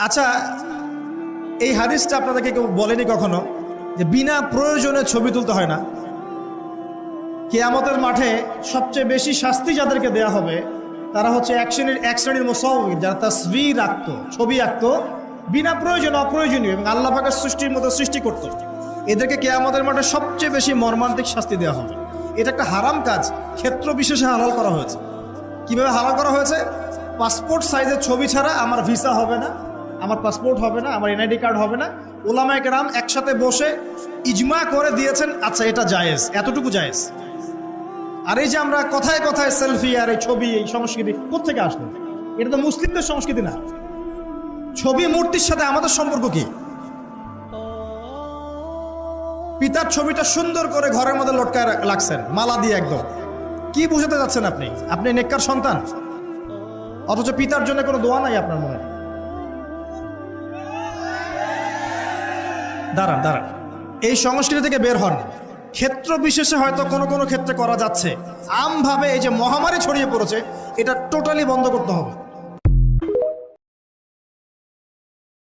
আচ্ছা, এই হাদিসটা আপনাদেরকে কেউ বলেনি কখনো যে বিনা প্রয়োজনে ছবি তুলতে হয় না? কিয়ামতের মাঠে সবচেয়ে বেশি শাস্তি যাদেরকে দেয়া হবে তারা হচ্ছে এক শ্রেণীর মুসাউবির, যারা তাসবির আঁকতো, ছবি আঁকতো বিনা প্রয়োজনে, অপ্রয়োজনীয়, এবং আল্লাহ পাকের সৃষ্টির মতো সৃষ্টি করত। এদেরকে কিয়ামতের মাঠে সবচেয়ে বেশি মর্মান্তিক শাস্তি দেওয়া হবে। এটা একটা হারাম কাজ, ক্ষেত্র বিশেষে হালাল করা হয়েছে। কিভাবে হালাল করা হয়েছে? পাসপোর্ট সাইজের ছবি ছাড়া আমার ভিসা হবে না, আমার পাসপোর্ট হবে না, আমার এনআইডি কার্ড হবে না। ওলামায়ে কেরাম একসাথে বসে ইজমা করে দিয়েছেন, আচ্ছা এটা জায়েজ, এতটুকু জায়েজ। আর এই যে আমরা কথায় কথায় সেলফি আর এই ছবি, এই সংস্কৃতি কোত্থেকে আসলো? এটা তো মুসলিমদের সংস্কৃতি না। ছবি মূর্তির সাথে আমাদের সম্পর্ক কি? পিতার ছবিটা সুন্দর করে ঘরের মধ্যে লটকায় রাখছেন মালা দিয়ে, একদম কি বুঝাতে যাচ্ছেন আপনি? আপনি নেককার সন্তান, অথচ পিতার জন্য কোনো দোয়া নাই আপনার মনে। দাঁড়ান দাঁড়ান, এই সংস্কৃতি থেকে বের হন। ক্ষেত্র বিশেষে হয়তো কোনো কোনো ক্ষেত্রে করা যাচ্ছে, আমভাবে এই যে মহামারী ছড়িয়ে পড়েছে এটা টোটালি বন্ধ করতে হবে।